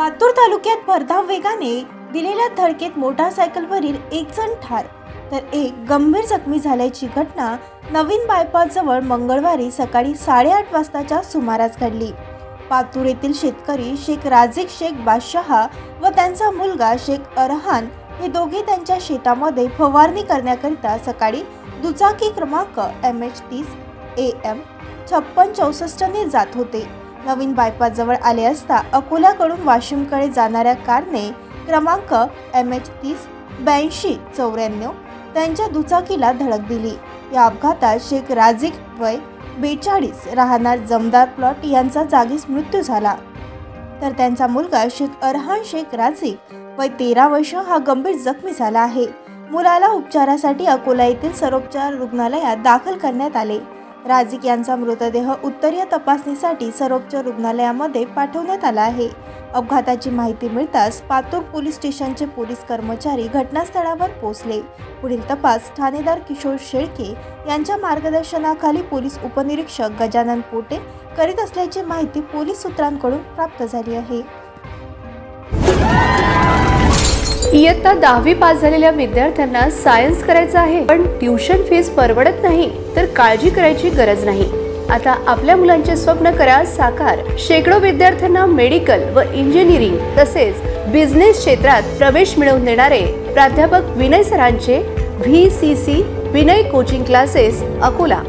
पातूर तालुक्यात भरधाव वेगाने दिलेल्या धडकेत मोटारसायकलवरील एक जण ठार तर एक गंभीर जखमी झाल्याची घटना नवीन बायपास जवळ मंगळवारी सकाळी 8:30 वाजताच्या सुमारास घडली। पातूर येथील शेतकरी शेख राझिक शेख बादशाह व त्यांचा मुलगा शेख अरहान हे दोघे त्यांच्या शेतामध्ये फवारणी करण्याकरिता सकाळी दुचाकी क्रमांक MH30 AM 5664 ने जात होते। नवीन बायपास जवळ आले असता अकोल्याकडून वाशिमकडे जाणाऱ्या कारने क्रमांक MH30 8294 त्यांच्या दुचाकीला धडक दिली। या अपघातात शेख राझिक वय 42 राहणार जमदार प्लॉट यांचा जागीच मृत्यू झाला, तर त्यांचा मुलगा शेख अरहान शेख राझिक वय 13 वर्ष हा गंभीर जखमी झाला आहे। मुलाला उपचारासाठी अकोला येथील सर्वोपचार रुग्णालयात दाखल करण्यात आले। राझिक यांचा मृतदेह उत्तरीय तपासणीसाठी सर्वोपचार रुग्णालयामध्ये पाठवण्यात आला आहे। अपघाताची माहिती मिळताच पातूर पोलीस स्टेशनचे पोलीस कर्मचारी घटनास्थळावर पोहोचले। पुढील तपास ठाणेदार किशोर शेळके यांच्या मार्गदर्शनाखाली पोलीस उपनिरीक्षक गजानन पोटे करीत असल्याची माहिती पोलीस सूत्रांकडून प्राप्त झाली आहे। इयत्ता 10वी पास झालेल्या विद्यार्थ्यांना सायन्स करायचं आहे, पण ट्युशन फीस परवडत नाही तर काळजी करायची गरज नाही। आता आपल्या मुलांचे स्वप्न करा साकार। शेकडो विद्यार्थ्यांना मेडिकल व इंजिनिअरिंग तसेच बिझनेस क्षेत्रात प्रवेश मिळवून देणारे प्राध्यापक विनय सरांचे VCC Vinay coaching classes Akola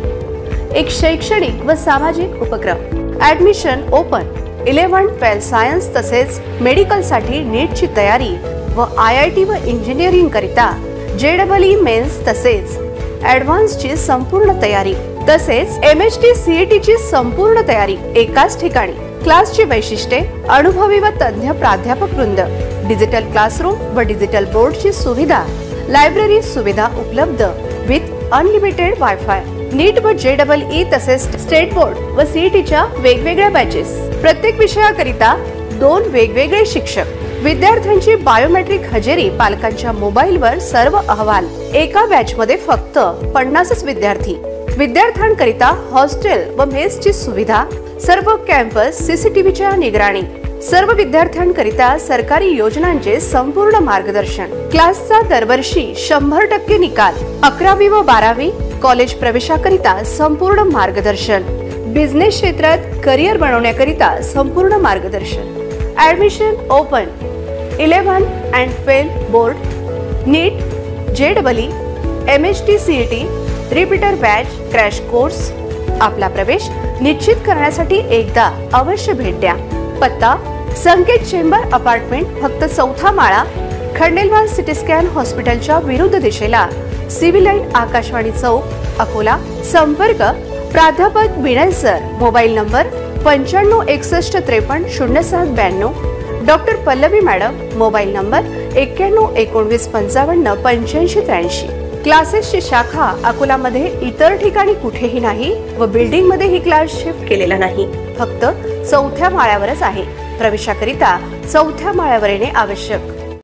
एक शैक्षणिक व सामाजिक उपक्रम। Admission open. 11-12 सायन्स तसेच मेडिकल साठी नीटची तयारी व IIT व इंजिनिअरिंग करिता JEE मेन्स तसेच ॲडव्हान्स ची संपूर्ण तयारी तसेच MHT CET ची संपूर्ण तयारी एकाच ठिकाणी। क्लासची वैशिष्ट्ये अनुभवी व तज्ञ प्राध्यापक वृंद, डिजिटल क्लासरूम व डिजिटल बोर्डची सुविधा, लायब्ररी सुविधा उपलब्ध विथ अनलिमिटेड वायफाय। नीट व JEE तसेच स्टेट बोर्ड व CET च्या वेगवेगळ्या बॅचेस। प्रत्येक विषयाकरिता 2 वेगवेगळे शिक्षक। विद्यार्थ्यांची बायोमेट्रिक हजेरी, पालकांच्या मोबाईलवर सर्व अहवाल। एका बॅच मध्ये फक्त 50च विद्यार्थी। विद्यार्थ्यांकरिता हॉस्टेल व मेसची सुविधा। सर्व कॅम्पस CCTVच्या निगराणी। सर्व विद्यार्थ्यांकरिता सरकारी योजनांचे संपूर्ण मार्गदर्शन। क्लासचा दरवर्षी 100% निकाल। 11वी व 12वी कॉलेज प्रवेशाकरिता संपूर्ण मार्गदर्शन। बिझनेस क्षेत्रात करिअर बनवण्याकरिता संपूर्ण मार्गदर्शन। Admission open. 11 and 12 board, NEET, JEE, MHT CET, repeater batch, crash course. आपला प्रवेश निश्चित करण्यासाठी एकदा अवश्य भेट द्या। पत्ता संकेत चेंबर अपार्टमेंट, फक्त 4था माळा, खंडेलवाल सिटी स्कॅन हॉस्पिटलच्या विरुद्ध दिशेला, सिव्हिल लाईन आकाशवाणी चौक अकोला। संपर्क प्राध्यापक Vinay sir. Mobile number 9561530792। Doctor Pallavi madam. Mobile number 9119558583। क्लासेसची शाखा अकोलामध्ये इतर ठिकाणी कुठेही नाही व बिल्डिंग मध्ये ही क्लास शिफ्ट केलेला नाही, फक्त 4थ्या माळ्यावरच आहे। प्रवेशाकरिता 4थ्या माळ्यावर येणे आवश्यक।